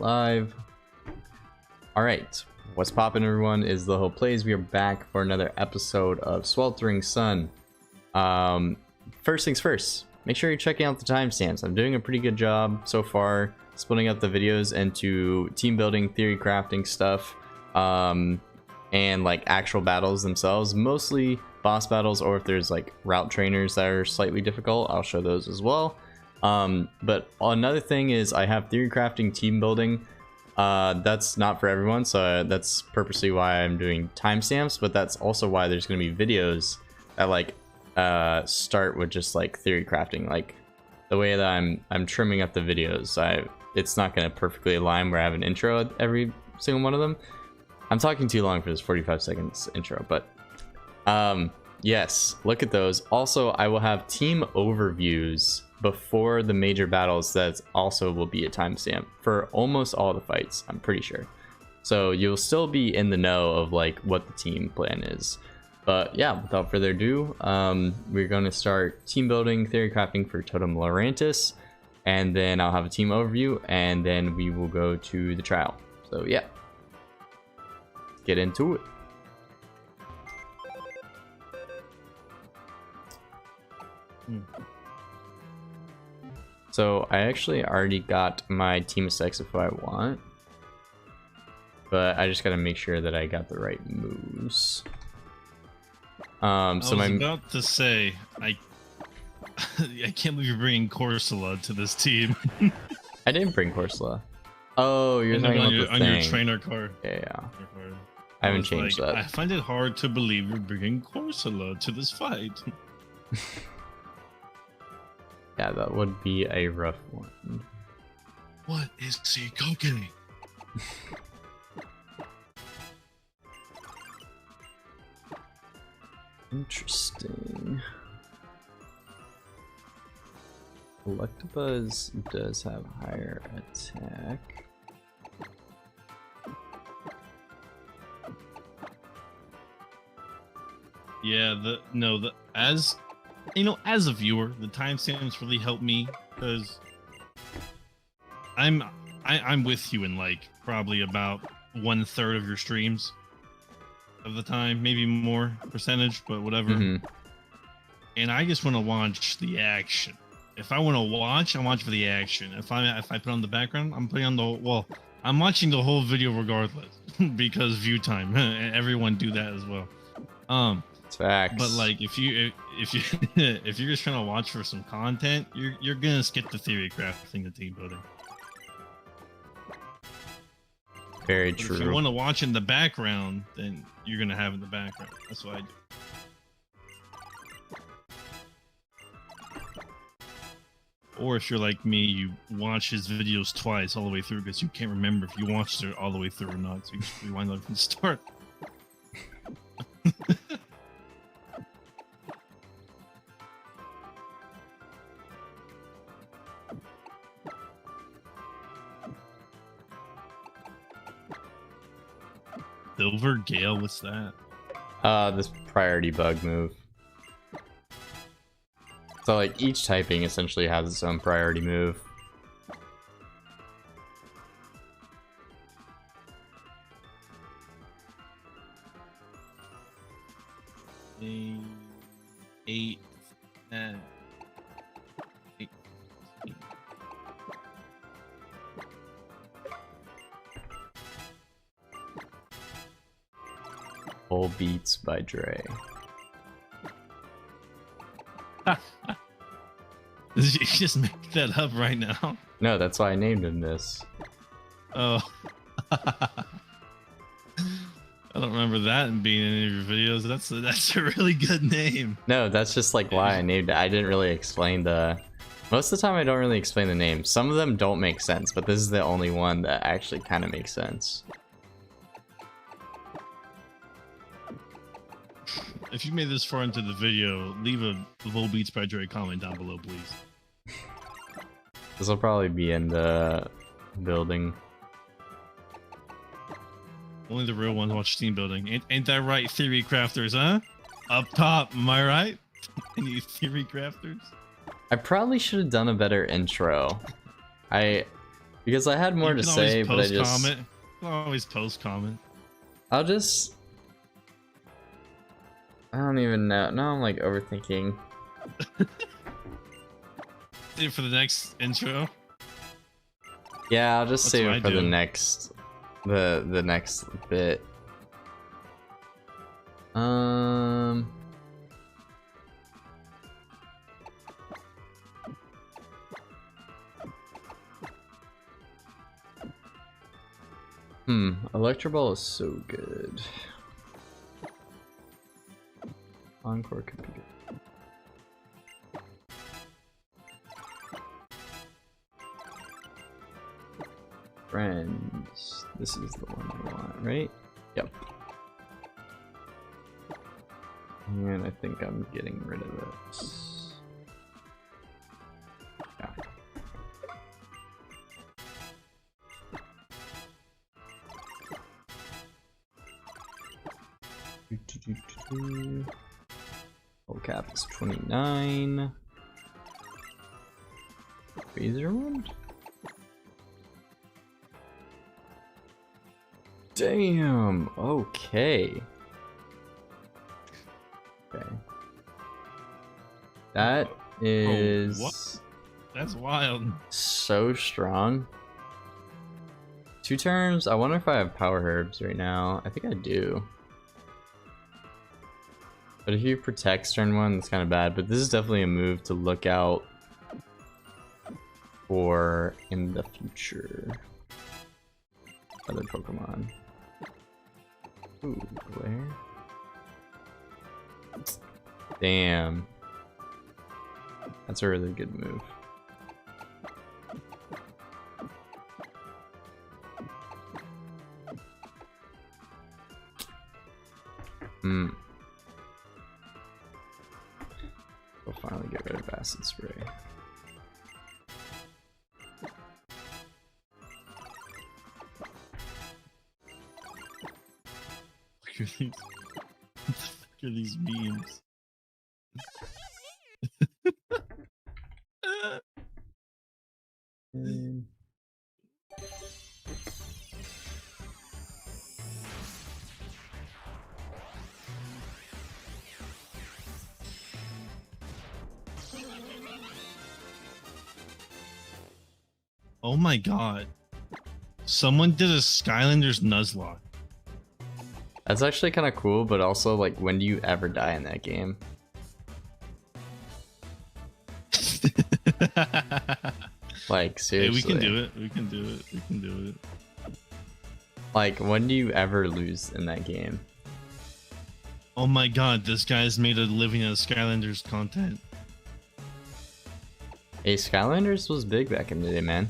live. All right, what's poppin', everyone? Is the whole plays. We are back for another episode of Sweltering Sun. First things first, make sure you're checking out the timestamps. I'm doing a pretty good job so far splitting up the videos into team building, theory crafting stuff, and like actual battles themselves, mostly boss battles, or if there's like route trainers that are slightly difficult, I'll show those as well. But another thing is I have theory crafting, team building. That's not for everyone, so that's purposely why I'm doing timestamps, but that's also why there's going to be videos that like start with just like theory crafting. Like the way that I'm trimming up the videos, it's not going to perfectly align where I have an intro at every single one of them. I'm talking too long for this 45 seconds intro, but yes, look at those. Also, I will have team overviews before the major battles that also will be a timestamp for almost all the fights, I'm pretty sure. So you'll still be in the know of like what the team plan is. But yeah, without further ado, we're going to start team building, theory crafting for Totem Lurantis, and then I'll have a team overview, and then we will go to the trial. So yeah, let's get into it. So I actually already got my team specs of who I want, but I just gotta make sure that I got the right moves. I was about to say, I can't believe you're bringing Corsola to this team. I didn't bring Corsola. Oh, you're talking about on your trainer card. Yeah. I haven't changed that. I find it hard to believe you're bringing Corsola to this fight. Yeah, that would be a rough one. What is he cooking? Interesting. Electabuzz does have higher attack. Yeah, as you know, as a viewer, the timestamps really help me because I'm with you in like probably about 1/3 of your streams of the time, maybe more percentage, but whatever. And I just want to watch the action. If I want to watch, I watch for the action. If I put on the background, I'm putting on I'm watching the whole video regardless because view time. Everyone do that as well. Facts. But like if you're just trying to watch for some content, you're gonna skip the theory crafting, the team building. Very but true. If you want to watch in the background, then you're gonna have it in the background. That's what I do. Or if you're like me, you watch his videos twice all the way through because you can't remember if you watched it all the way through or not. So you just rewind it from the start. Silver Gale, what's that? This priority bug move. So like each typing essentially has its own priority move. Eight. Full Beats by Dre. Did you just make that up right now? No, that's why I named him this. Oh. I don't remember that in being in any of your videos. That's a really good name. No, that's just like why I named it. I didn't really explain most of the time I don't really explain the name. Some of them don't make sense, but this is the only one that actually kind of makes sense. If you made this far into the video, leave a Vol Beats by Dre comment down below, please. This will probably be in the building. Only the real ones watch team building. Ain't that right, theory crafters, huh? Up top, am I right? Any theory crafters? I probably should have done a better intro. Because I had more You to can always say, but I post just... comment. You can always post comment. I'll just... I don't even know. Now I'm like overthinking. Save it for the next intro. Yeah, I'll just That's save what it I for the do. next... The next bit. Electro Ball is so good. Encore could be good. Friends. This is the one I want, right? Yep. And I think I'm getting rid of this. Yeah. Full cap is 29. Razor Wand? Damn, okay. Okay. That is what? That's wild. so strong. 2 turns. I wonder if I have power herbs right now. I think I do. But if you protect turn 1, that's kind of bad. But this is definitely a move to look out for in the future. Other Pokemon. Ooh, Glare. Damn. That's a really good move. We'll finally get rid of Acid Spray. Look at these. What the fuck are these memes? Oh my god. Someone did a Skylanders Nuzlocke. That's actually kind of cool, but also, like, when do you ever die in that game? Like, seriously. Hey, we can do it. We can do it. We can do it. Like, when do you ever lose in that game? Oh my god, this guy's made a living out of Skylanders content. Hey, Skylanders was big back in the day, man.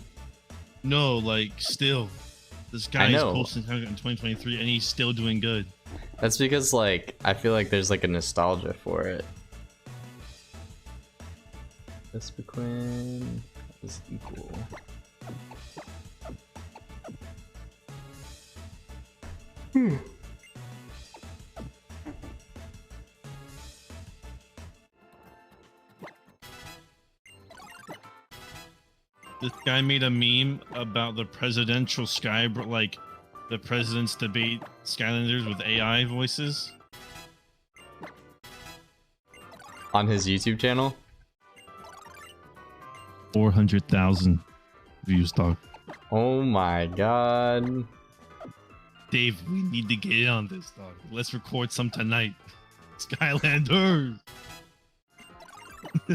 No, like, still. This guy is know. posting content in 2023 and he's still doing good. That's because, like, I feel like there's, like, a nostalgia for it. Vespiquen is equal. This guy made a meme about the presidential like the president's debate Skylanders with AI voices. On his YouTube channel? 400,000 views, dog. Oh my god. Dave, we need to get in on this, dog. Let's record some tonight. Skylanders!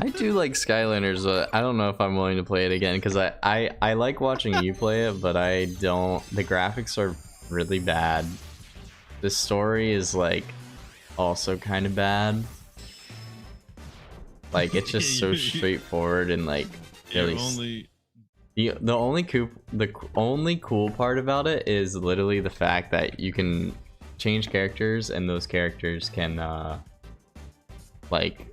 I do like Skylanders, but I don't know if I'm willing to play it again because I like watching you play it, but I don't. The graphics are really bad. The story is like also kind of bad. Like it's just so straightforward and like really. The only cool part about it is literally the fact that you can change characters and those characters can like.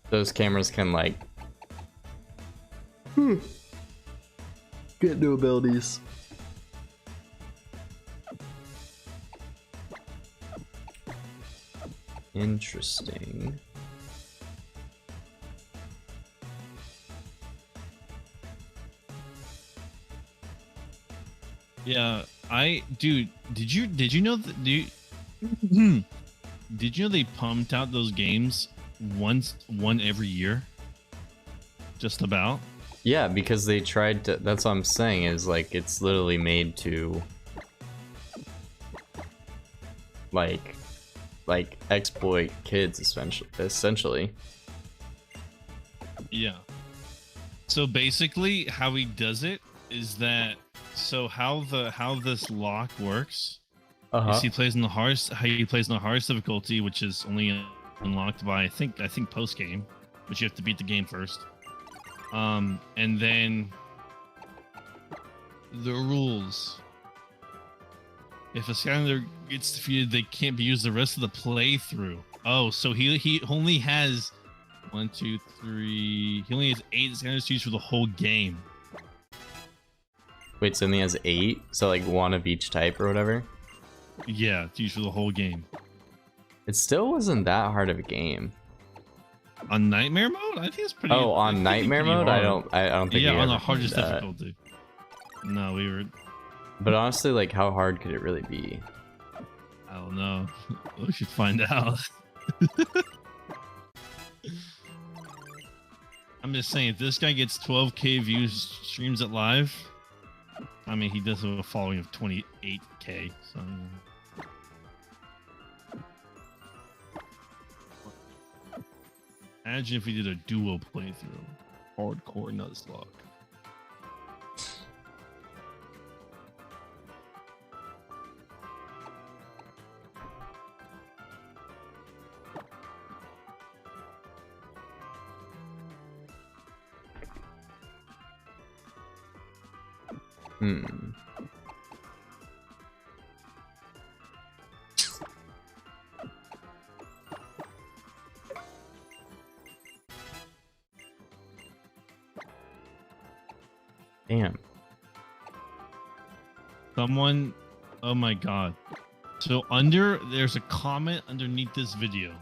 Those cameras can like get new abilities. Interesting. Yeah, dude, did you know that did you know they pumped out those games one every year? Just about. Yeah, because they tried to. That's what I'm saying. Is like it's literally made to like exploit kids, essentially. Yeah. So basically, how he does it is that how this lock works is he plays in the hardest difficulty, which is only unlocked by I think post game, which you have to beat the game first. And then the rules. If a Skylander gets defeated, they can't be used the rest of the playthrough. Oh, so he only has 1, 2, 3. He only has 8 Skylanders to use for the whole game. Wait, so he only has 8? So like one of each type or whatever? Yeah, to use for the whole game. It still wasn't that hard of a game. On Nightmare mode, I think it's pretty. Oh, on Nightmare mode, hard. I don't think. Yeah, we on the ever hardest did that. difficulty. No, we were. But honestly, like, how hard could it really be? I don't know. We should find out. I'm just saying, if this guy gets 12k views, streams it live. I mean, he does have a following of 28k. So. Imagine if we did a duo playthrough. Hardcore Nuzlocke. Damn. Someone, oh my god. So there's a comment underneath this video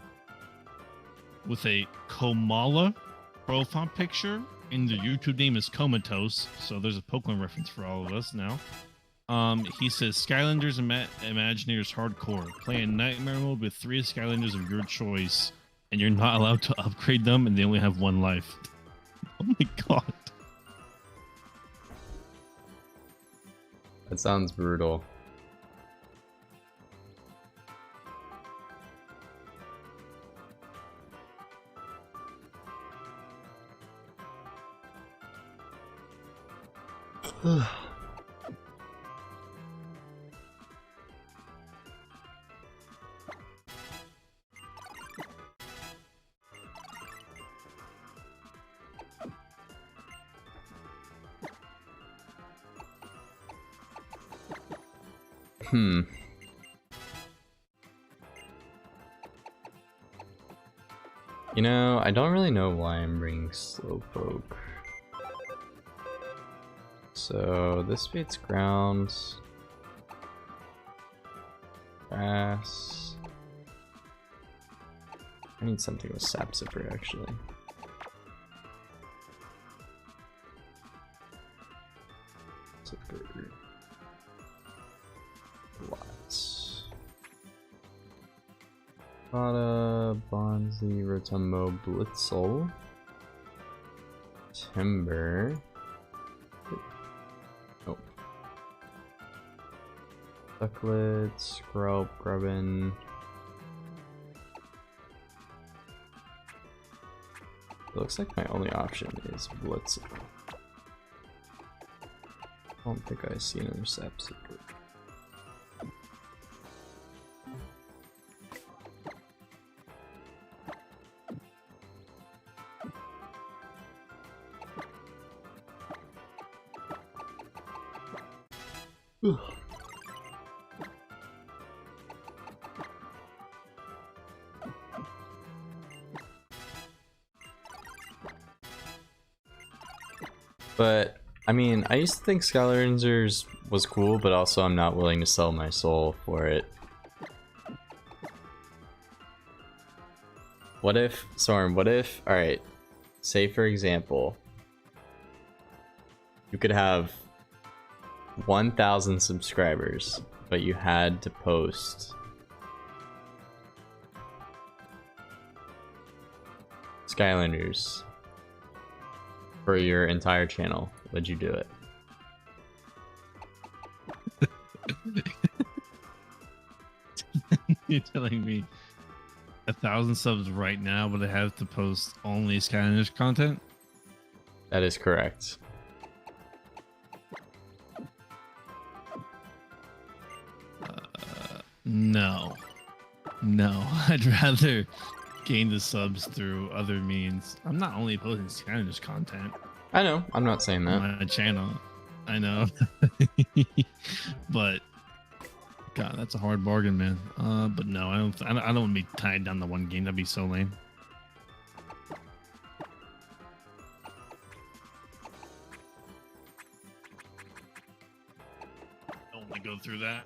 with a Komala profile picture, and the YouTube name is Comatose, so there's a Pokemon reference for all of us now. He says, Skylanders Imagineers Hardcore. Play in Nightmare mode with 3 Skylanders of your choice, and you're not allowed to upgrade them, and they only have 1 life. Oh my god. That sounds brutal. You know, I don't really know why I'm bringing Slowpoke. So this beats ground. Grass. I need something with Sap Zipper actually. Zipper. Lots. Bada, Bonzi, Rotombo, Blitzel, Timber. Oh. Ducklet, Scrub, Grubbin. It looks like my only option is Blitzel. I don't think I see another Sap Zipper. But I mean, I used to think Skylanders was cool, but also I'm not willing to sell my soul for it. What if, Storm, alright, say for example, you could have 1,000 subscribers, but you had to post Skylanders for your entire channel, would you do it? You're telling me 1,000 subs right now, but I have to post only Skylanders content? That is correct. No. No, I'd rather gain the subs through other means. I'm not only posting Skylanders content I know, I'm not saying that. on my channel. I know. But God, that's a hard bargain, man. But no, I don't want to be tied down to one game. That'd be so lame. Don't want to go through that.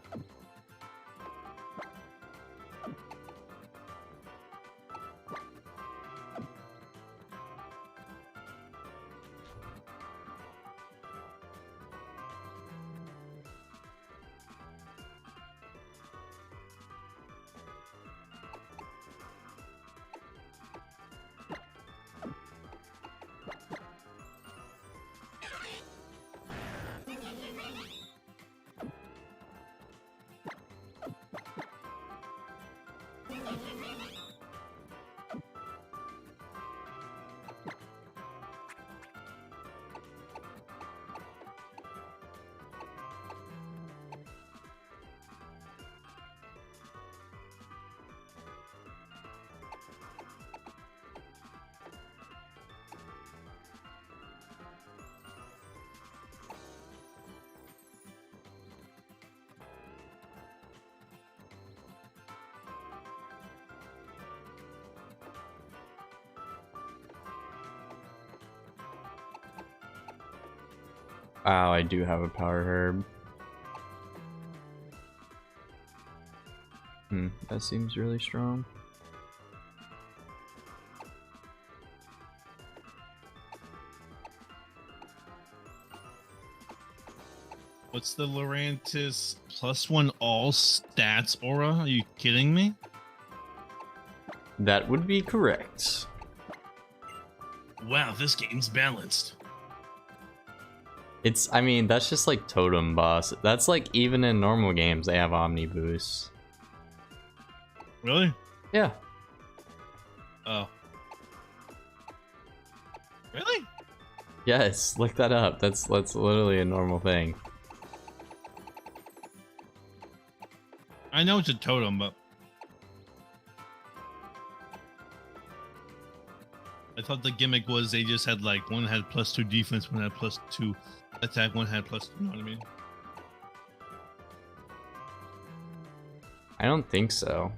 Wow, I do have a power herb. That seems really strong. What's the Lurantis +1 all stats aura? Are you kidding me? That would be correct. Wow, this game's balanced. I mean, that's just like Totem boss. That's like even in normal games, they have Omni boosts. Really? Yeah. Oh. Really? Yes, look that up. That's literally a normal thing. I know it's a totem, but I thought the gimmick was they just had like one had +2 defense, one had +2 attack, one had +2. You know what I mean? I don't think so.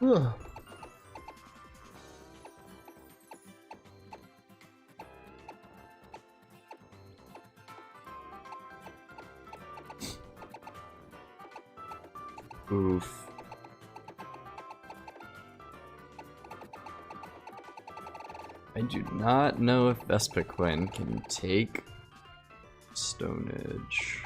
Ugh. Oof. I do not know if Vespiquen can take Stonage.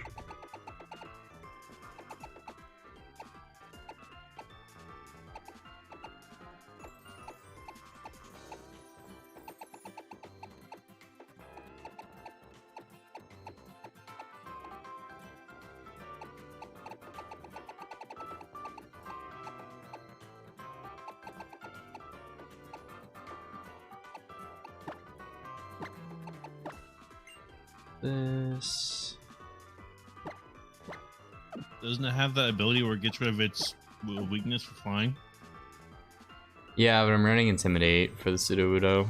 This. Doesn't it have that ability where it gets rid of its weakness for flying? Yeah, but I'm running Intimidate for the Sudowoodo.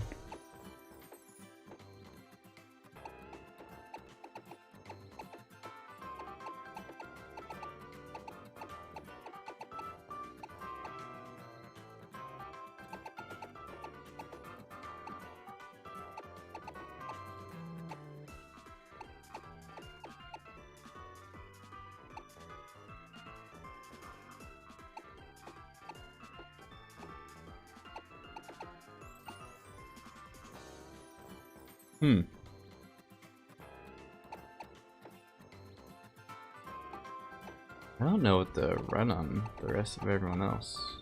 Hmm. I don't know what to run on the rest of everyone else.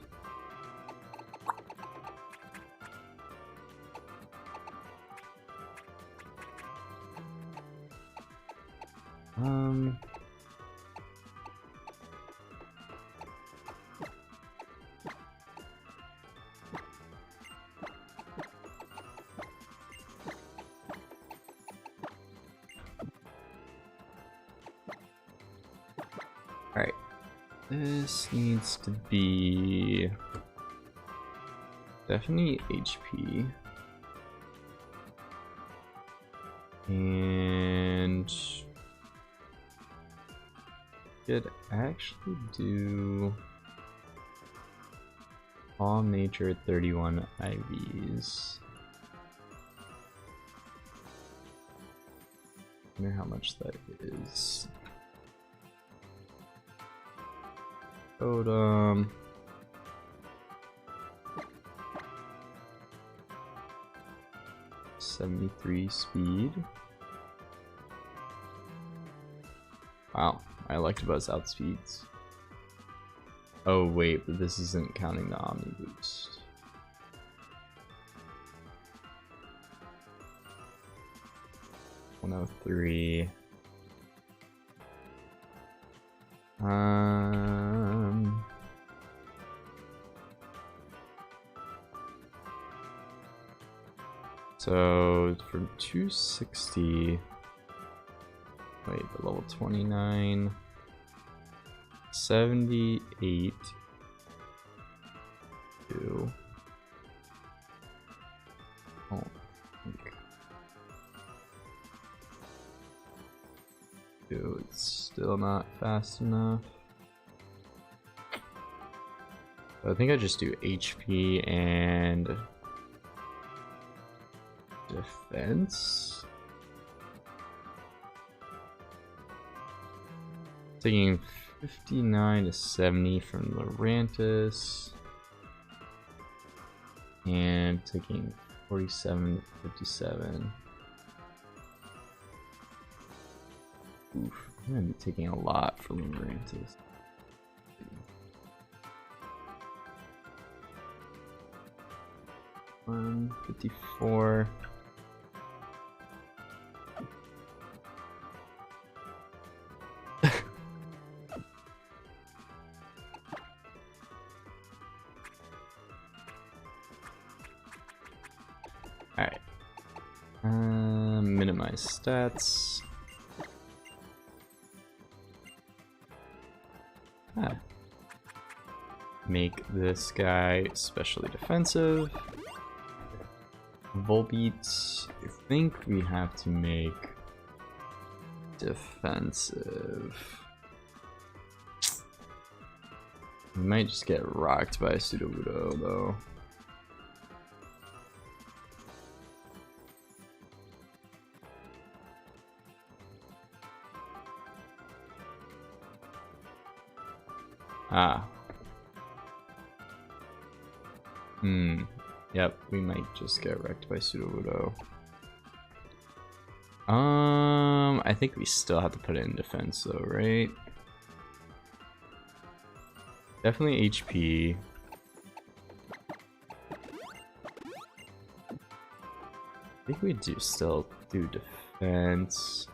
Alright. This needs to be definitely HP. And could actually do all nature 31 IVs. I wonder how much that is. Totem. .73 speed. Wow, I like to buzz out speeds. Oh wait, but this isn't counting the Omni boost. .103. So from 260, wait, the level 29, 78 to, oh, okay. Dude, it's still not fast enough. I think I just do HP and defense. Taking 59 to 70 from Lurantis. And taking 47 to 57. Oof, I'm gonna be taking a lot from Lurantis. 154. Alright. Minimize stats. Make this guy especially defensive. Volbeats, I think we have to make defensive. We might just get rocked by Sudowoodo though. Ah. Yep, we might just get wrecked by Sudowoodo. I think we still have to put it in defense though, right? Definitely HP. I think we do still do defense.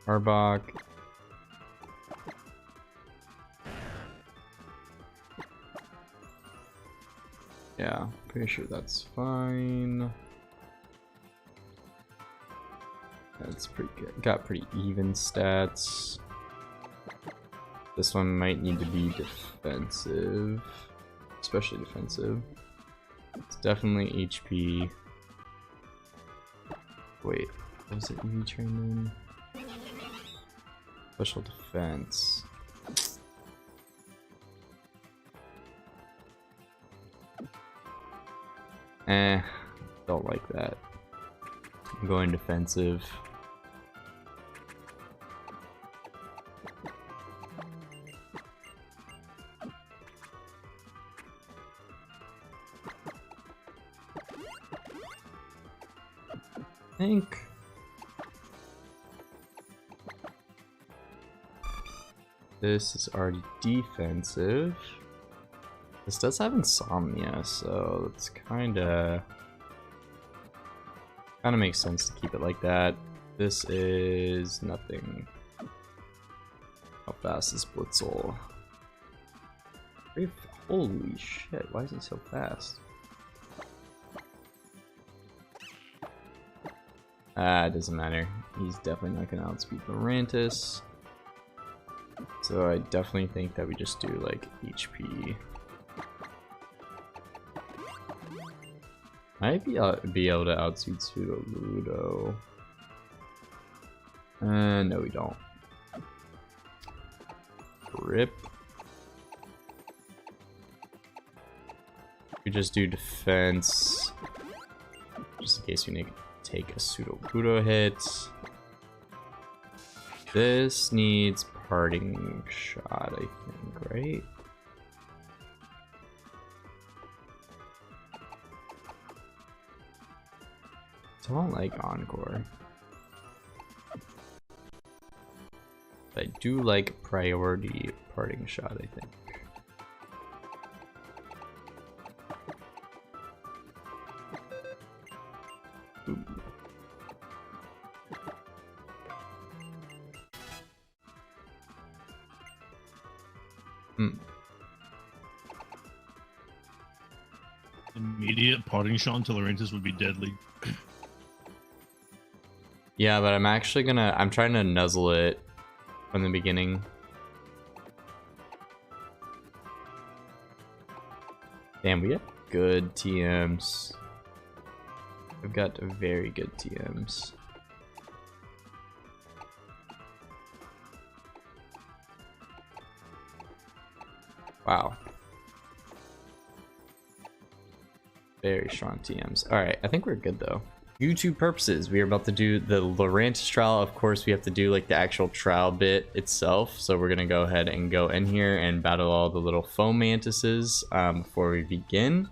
Arbok. Yeah, pretty sure that's fine. That's pretty good. Got pretty even stats. This one might need to be defensive, especially defensive. It's definitely HP. Wait, what was it EV trained in? Special defense. Don't like that. I'm going defensive. think this is already defensive. This does have insomnia, so it's kind of makes sense to keep it like that. This is nothing. How fast is Blitzel? Holy shit, why is he so fast? It doesn't matter. He's definitely not gonna outspeed Lurantis. So I definitely think that we just do like HP. Might be able to outspeed Sudowoodo. No, we don't. Rip. We just do defense, just in case we need to take a Sudowoodo hit. This needs parting shot, I think, right? Don't like Encore. But I do like priority parting shot, I think. Ooh. Immediate parting shot until Lurantis would be deadly. Yeah, but I'm actually I'm trying to nuzzle it from the beginning. Damn, we have good TMs. We've got very good TMs. Wow. Very strong TMs. Alright, I think we're good though. YouTube purposes, we are about to do the Lurantis trial. Of course, we have to do like the actual trial bit itself. So we're gonna go ahead and go in here and battle all the little foam mantises before we begin.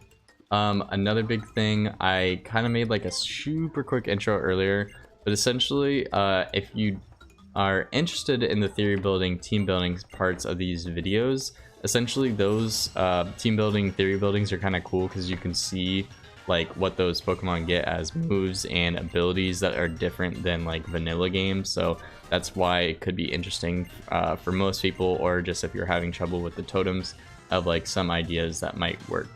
Another big thing, I kind of made like a super quick intro earlier, but essentially, if you are interested in the theory building, team building parts of these videos, essentially those team building, theory buildings are kind of cool because you can see like what those Pokemon get as moves and abilities that are different than like vanilla games. So that's why it could be interesting for most people, or just if you're having trouble with the totems, of like some ideas that might work.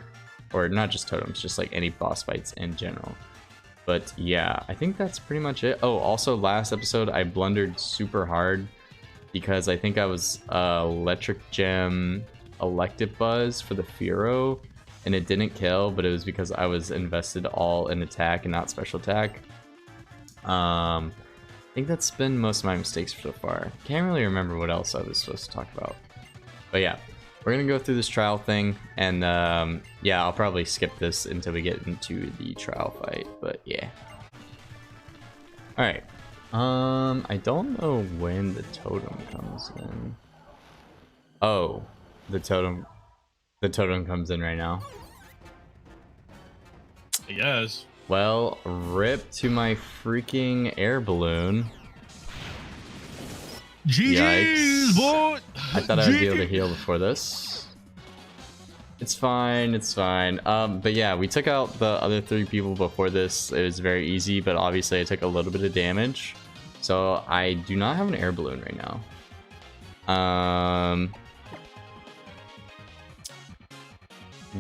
Or not just totems, just like any boss fights in general. But yeah, I think that's pretty much it. Oh, also last episode I blundered super hard because I think I was Electric Gem Electabuzz for the Fearow, and it didn't kill, but it was because I was invested all in attack and not special attack. I think that's been most of my mistakes so far. Can't really remember what else I was supposed to talk about. But yeah, we're gonna go through this trial thing, and yeah, I'll probably skip this until we get into the trial fight, but yeah. Alright. I don't know when the totem comes in. Oh, the totem comes in right now. Yes. Well, rip to my freaking air balloon. GG's, boy! I thought I would be able to heal before this. It's fine, it's fine. But yeah, we took out the other 3 people before this. It was very easy, but obviously I took a little bit of damage. So I do not have an air balloon right now.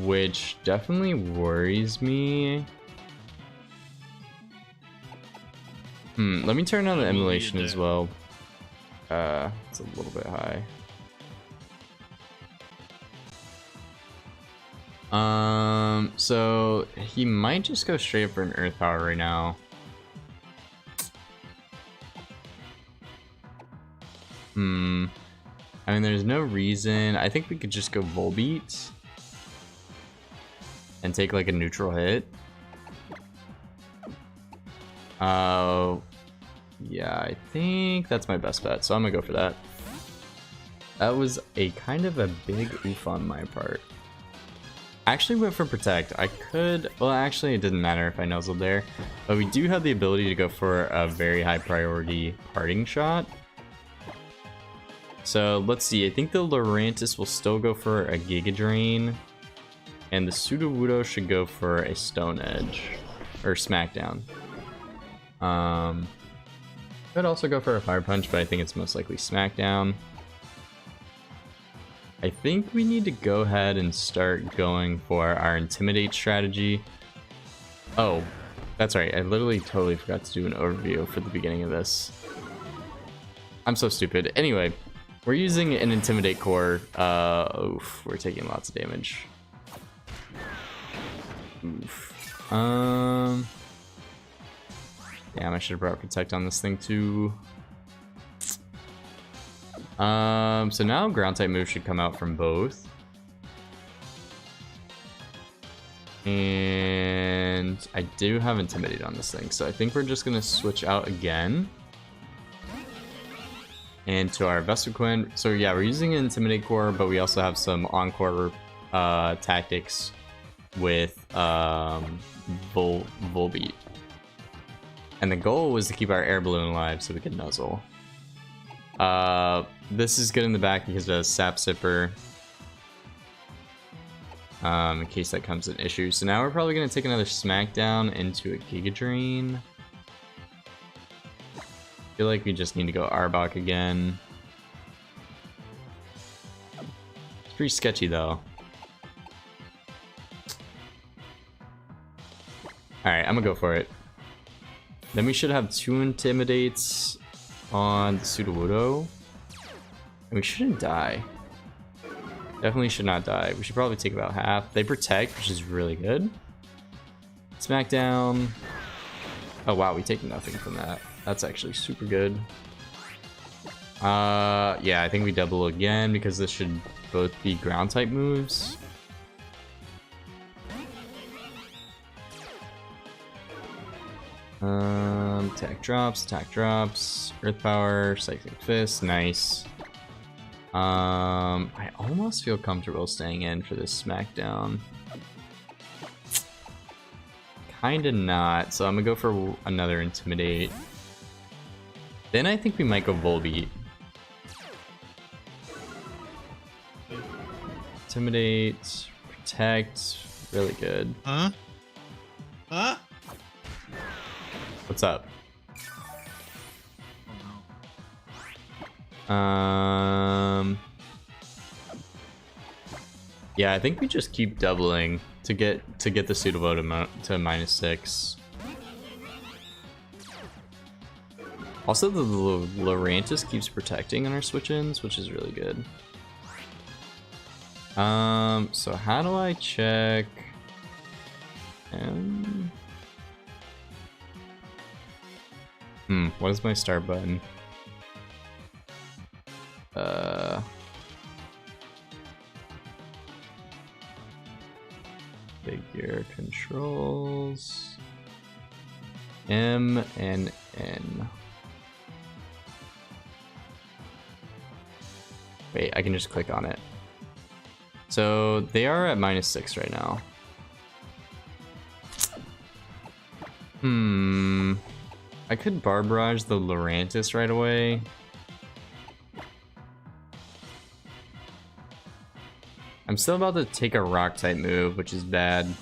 Which definitely worries me. Let me turn on the emulation as well. It's a little bit high. So he might just go straight up for an Earth Power right now. I mean, there's no reason. I think we could just go Volbeat and take like a neutral hit. Yeah, I think that's my best bet, so I'm gonna go for that. That was a kind of a big oof on my part. Actually went for protect. I could, well, actually it didn't matter if I nuzzled there, but we do have the ability to go for a very high priority parting shot. So let's see, I think the Lurantis will still go for a Giga Drain, and the Sudowoodo should go for a Stone Edge, or Smackdown. Could also go for a Fire Punch, but I think it's most likely Smackdown. I think we need to go ahead and start going for our Intimidate strategy. Oh, that's right, I literally totally forgot to do an overview for the beginning of this. I'm so stupid. Anyway, we're using an Intimidate core. Oof, we're taking lots of damage. Oof. Damn, I should have brought Protect on this thing too. So now ground type moves should come out from both. And I do have Intimidate on this thing, so I think we're just gonna switch out again. And to our Vespiquen. So yeah, we're using an Intimidate core, but we also have some Encore tactics with Volbeat. And the goal was to keep our air balloon alive so we could nuzzle. This is good in the back because of Sap Sipper. In case that comes an issue. So now we're probably going to take another Smackdown into a Giga Drain. I feel like we just need to go Arbok again. It's pretty sketchy though. Alright, I'm gonna go for it. Then we should have 2 Intimidates on the Sudowoodo. And we shouldn't die. Definitely should not die. We should probably take about half. They protect, which is really good. Smackdown. Oh wow, we take nothing from that. That's actually super good. Yeah, I think we double again because this should both be ground type moves. Attack drops, Earth Power, Cycling Fist, nice. I almost feel comfortable staying in for this Smackdown. Kinda not, so I'm gonna go for another Intimidate. Then I think we might go Volbeat. Intimidate, Protect, really good. Huh? Huh? What's up? Yeah, I think we just keep doubling to get the Sudowoodo to -6. Also, the Lurantis keeps protecting on our switch-ins, which is really good. So how do I check? What is my start button? Figure controls. M and N. Wait, I can just click on it. So they are at -6 right now. I could Barbarage the Lurantis right away. I'm still about to take a rock type move, which is bad.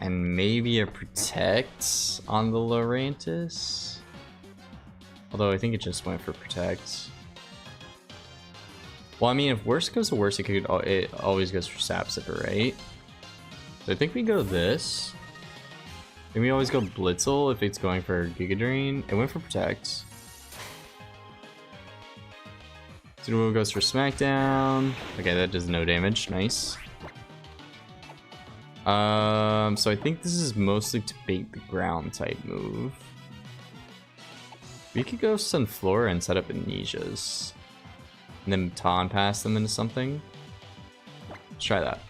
And maybe a protect on the Lurantis. Although I think it just went for protect. Well, I mean, if worst goes to worst, it always goes for Sap Sipper, right? So I think we go this. And we always go Blitzel if it's going for Giga Drain. It went for protect. Sudowoodo goes for Smackdown. Okay, that does no damage. Nice. So I think this is mostly to bait the ground type move. We could go Sunflora and set up Amnesias. And then Taun pass them into something. Let's try that.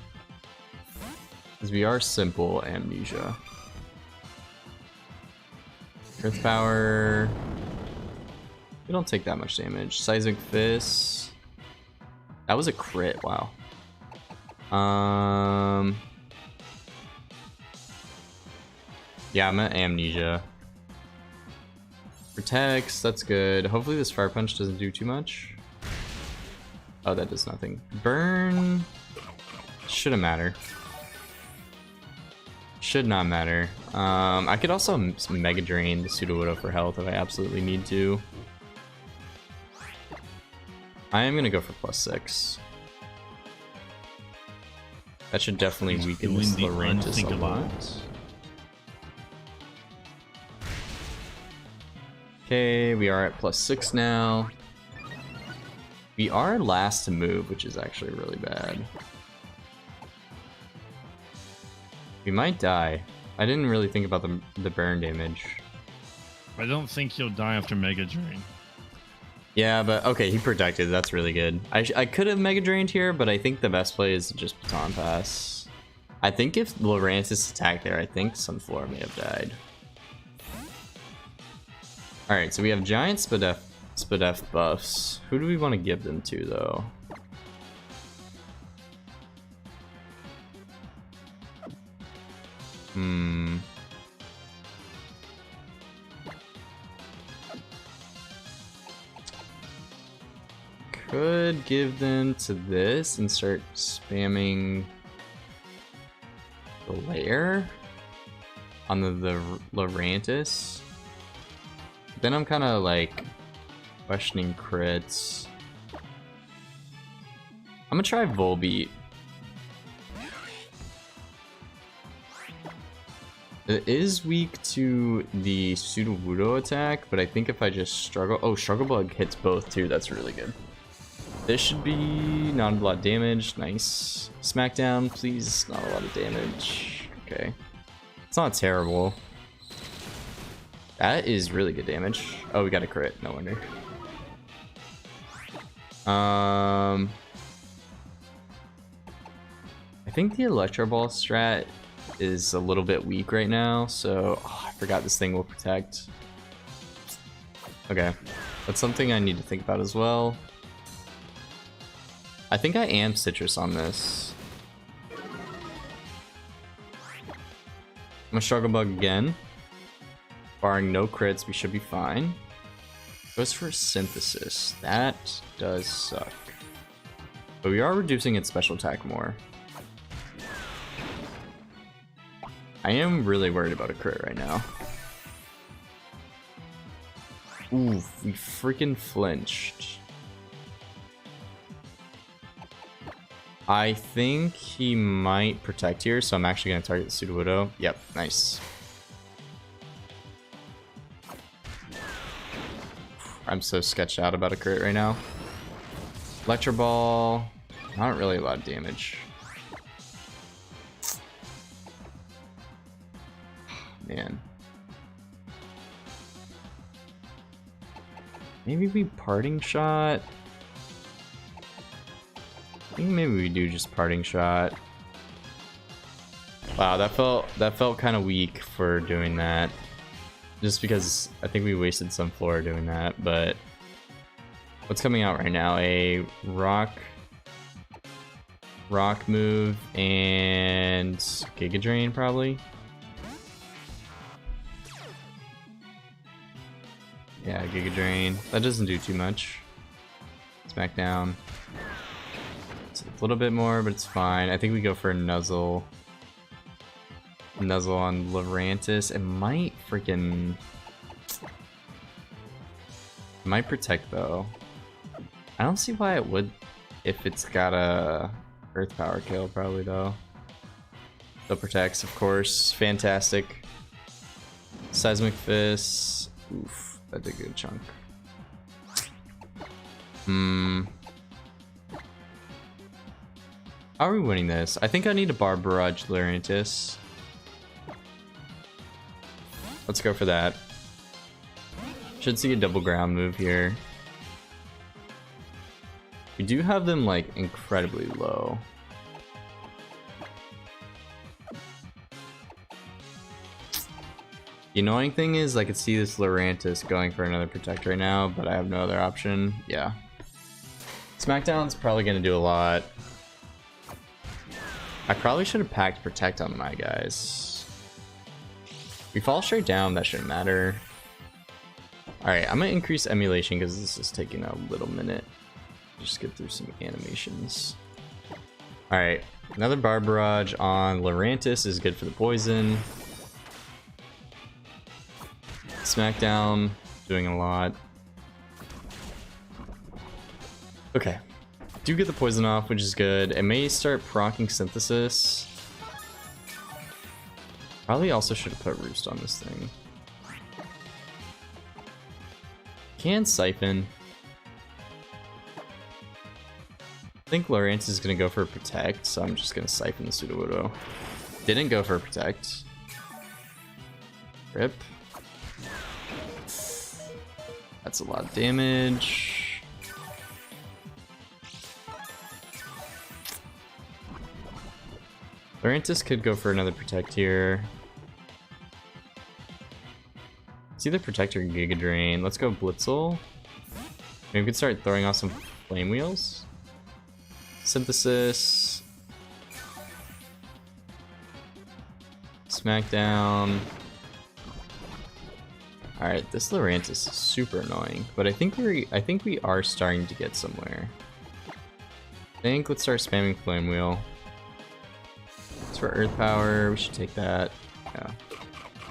Because we are simple Amnesia. Earth Power. We don't take that much damage. Seismic Fist. That was a crit, wow. Yeah, I'm at amnesia. Protects, that's good. Hopefully this fire punch doesn't do too much. Oh, that does nothing. Burn shouldn't matter. Should not matter. I could also Mega Drain the Pseudo-Widow for health if I absolutely need to. I am gonna go for +6. That should definitely weaken this Lurantis a lot. Okay, we are at +6 now. We are last to move, which is actually really bad. We might die. I didn't really think about the burn damage. I don't think you'll die after Mega Drain. Yeah, but okay, he protected. That's really good. I could have Mega Drained here, but I think the best play is to just Baton Pass. I think if Lurantis attacked there, I think Sunflora may have died. Alright, so we have giant Spadef buffs. Who do we want to give them to, though? Could give them to this and start spamming the lair on the Lurantis. Then I'm kind of like questioning crits. I'm gonna try Volbeat. It is weak to the Pseudo-Wudo attack, but I think if I just struggle... Oh, Struggle Bug hits both too, that's really good. This should be not a lot of damage, nice. Smackdown, please, not a lot of damage. Okay. It's not terrible. That is really good damage. Oh, we got a crit, no wonder. I think the Electro Ball strat is a little bit weak right now, so I forgot this thing will protect. Okay, that's something I need to think about as well. I think I am Citrus on this. I'm gonna Struggle Bug again. Barring no crits, we should be fine. Goes for Synthesis. That does suck. But we are reducing its special attack more. I am really worried about a crit right now. Ooh, we freaking flinched. I think he might protect here, so I'm actually going to target the Pseudo-Widow. Yep, nice. I'm so sketched out about a crit right now. Electro Ball, not really a lot of damage. Man. Maybe we Parting Shot? I think maybe we do just Parting Shot. Wow, that felt kind of weak for doing that. Just because I think we wasted some floor doing that, but what's coming out right now? A rock move and Giga Drain probably. Yeah, Giga Drain. That doesn't do too much. Smackdown. It's a little bit more, but it's fine. I think we go for a Nuzzle. Nuzzle on Lurantis. It might freaking... It might protect though. I don't see why it would if it's got a Earth Power kill probably though. Still protects, of course. Fantastic. Seismic Fist. Oof, that's a good chunk. How are we winning this? I think I need to Bar Barrage Lurantis. Let's go for that. Should see a double ground move here. We do have them like incredibly low. The annoying thing is I could see this Lurantis going for another protect right now, but I have no other option. Yeah. Smackdown's probably gonna do a lot. I probably should have packed Protect on my guys. If we fall straight down, that shouldn't matter. Alright, I'm gonna increase emulation because this is taking a little minute. Just get through some animations. Alright, another Bar Barrage on Lurantis is good for the poison. Smackdown, doing a lot. Okay, do get the poison off, which is good. It may start proccing Synthesis. Probably also should have put Roost on this thing. Can Siphon. I think Lurantis is going to go for a Protect, so I'm just going to Siphon the Sudowoodo. Didn't go for a Protect. Rip. That's a lot of damage. Lurantis could go for another Protect here. It's either Protect or Giga Drain. Let's go Blitzel. Maybe we could start throwing off some Flame Wheels. Synthesis. Smackdown. Alright, this Lurantis is super annoying, but I think we are starting to get somewhere. I think let's start spamming Flame Wheel. It's for Earth Power, we should take that. Yeah.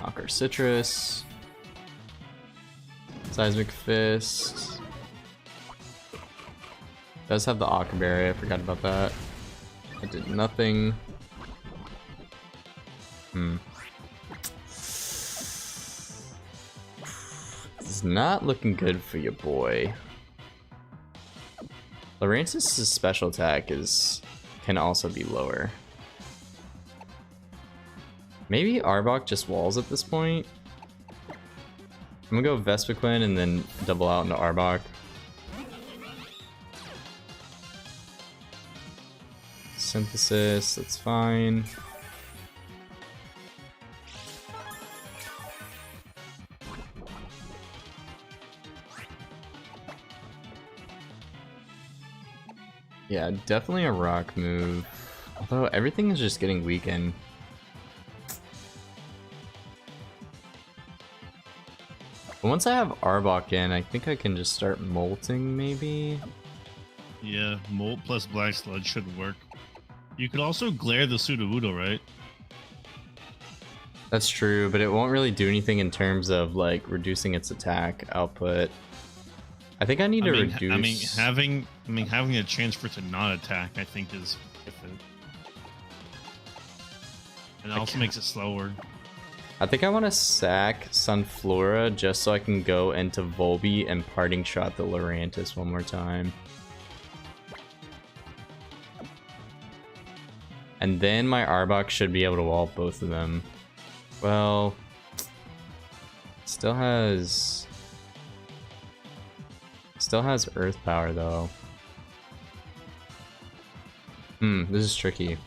Knock our Citrus. Seismic Fist. Does have the Aqua Berry, I forgot about that. I did nothing. It's not looking good for you, boy. Lurantis' special attack can also be lower. Maybe Arbok just walls at this point. I'm gonna go Vespiquen and then double out into Arbok. Synthesis, that's fine. Yeah, definitely a rock move. Although everything is just getting weakened. But once I have Arbok in, I think I can just start molting, maybe? Yeah, Molt plus Black Sludge should work. You could also glare the Sudowoodo, right? That's true, but it won't really do anything in terms of like reducing its attack output. I think I need to reduce. having a chance for it to not attack, I think, is different. And it also makes it slower. I think I want to sack Sunflora just so I can go into Volby and Parting Shot the Lurantis one more time. And then my Arbok should be able to wall both of them. Well, still has Earth Power though. This is tricky.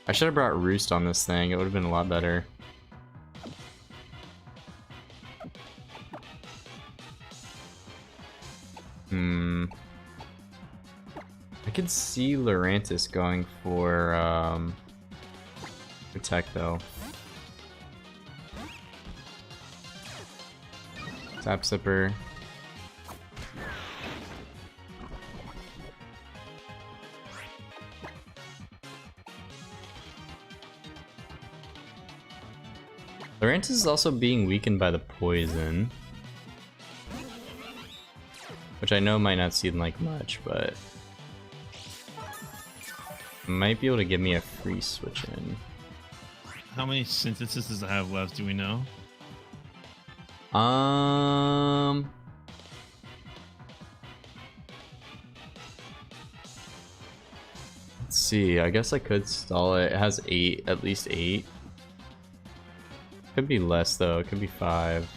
I should have brought Roost on this thing. It would have been a lot better. I could see Lurantis going for Protect though. Tap Sipper. Lurantis is also being weakened by the poison. Which I know might not seem like much, but might be able to give me a free switch in. How many Synthesis does it have left? Do we know? Let's see. I guess I could stall it. It has 8, at least 8. Could be less though. It could be 5.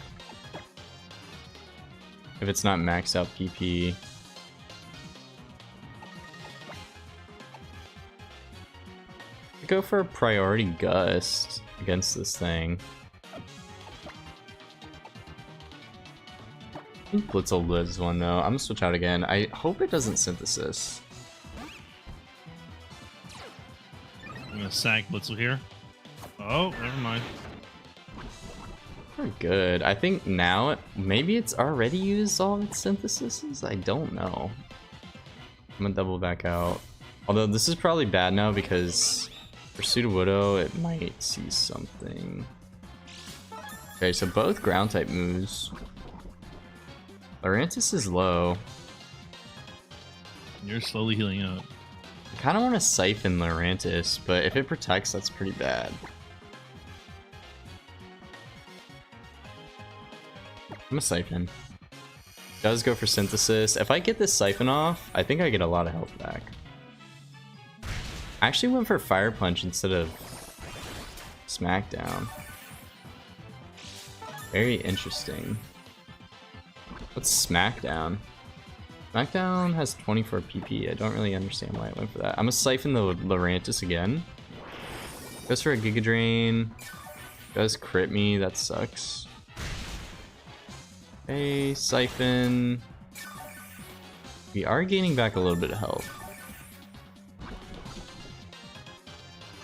If it's not maxed out PP. Go for a priority gust against this thing. I think Blitzel lives one though. I'm gonna switch out again. I hope it doesn't synthesis. I'm gonna sack Blitzel here. Oh, never mind. Pretty good. I think now maybe it's already used all of its syntheses. I don't know. I'm gonna double back out. Although this is probably bad now because for Sudowoodo it might see something. Okay, so both ground type moves. Lurantis is low. You're slowly healing up. I kind of want to siphon Lurantis, but if it protects, that's pretty bad. I'm a siphon. Does go for synthesis. If I get this siphon off, I think I get a lot of health back. I actually went for fire punch instead of smackdown. Very interesting. What's smackdown? Smackdown has 24 PP. I don't really understand why I went for that. I'm gonna siphon the Lurantis again. Goes for a Giga Drain. Does crit me. That sucks. Okay, siphon. We are gaining back a little bit of health.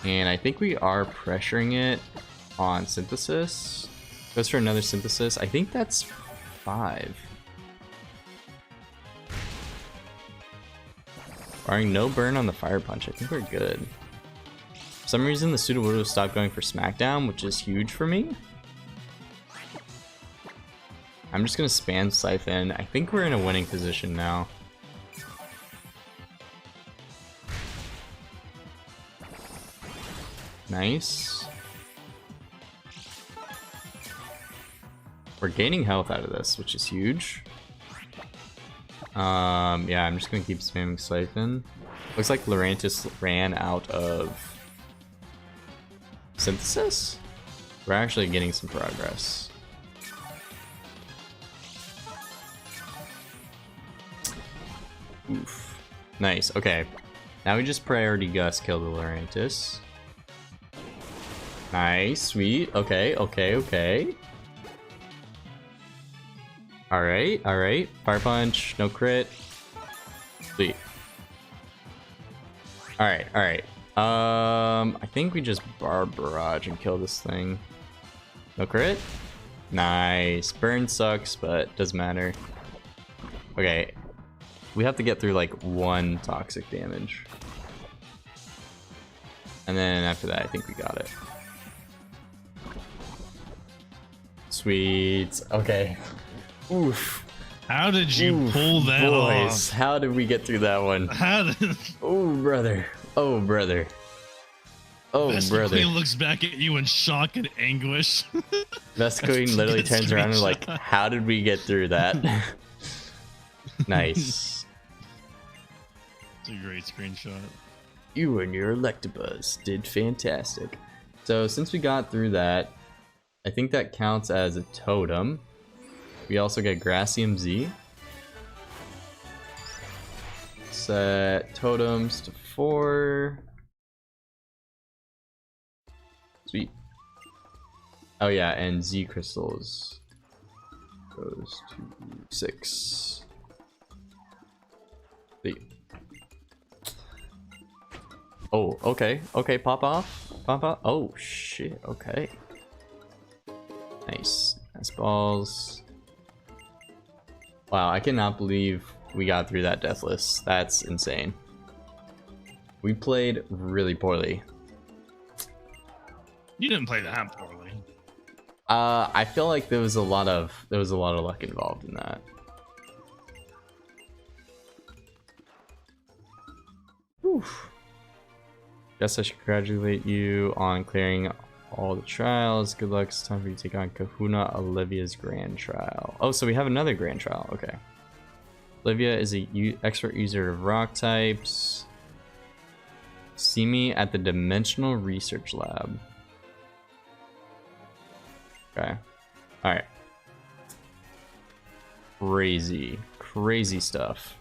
And I think we are pressuring it on synthesis. Goes for another synthesis. I think that's 5. Barring no burn on the fire punch, I think we're good. For some reason the Sudowoodo stopped going for smackdown, which is huge for me. I'm just gonna spam siphon. I think we're in a winning position now. Nice. We're gaining health out of this, which is huge. Yeah, I'm just gonna keep spamming siphon. Looks like Lurantis ran out of synthesis. We're actually getting some progress. Oof. Nice. Okay. Now we just priority Gus kill the Lurantis. Nice. Sweet. Okay. Okay. Okay. Alright. Alright. Fire punch. No crit. Sweet. Alright. Alright. I think we just bar barrage and kill this thing. No crit? Nice. Burn sucks, but doesn't matter. Okay. We have to get through like 1 toxic damage. And then after that, I think we got it. Sweet. Okay. Oof. How did you pull that boys, off? How did we get through that one? How did... Oh, brother. Oh, brother. Oh, Best brother. Queen looks back at you in shock and anguish. Best Queen literally turns around and like, how did we get through that? Nice. It's a great screenshot. You and your Electabuzz did fantastic. So since we got through that, I think that counts as a totem. We also get Grassium Z. Set totems to 4. Sweet. Oh yeah, and Z crystals goes to 6. Sweet. Oh, okay. Okay, pop off. Pop off. Oh, shit. Okay. Nice. Nice balls. Wow, I cannot believe we got through that deathless. That's insane. We played really poorly. You didn't play that poorly. I feel like there was a lot of luck involved in that. Oof. Guess I should congratulate you on clearing all the trials. Good luck. It's time for you to take on Kahuna Olivia's grand trial. Oh, so we have another grand trial. Okay. Olivia is a expert user of rock types. See me at the Dimensional Research Lab. Okay. Alright. Crazy. Crazy stuff.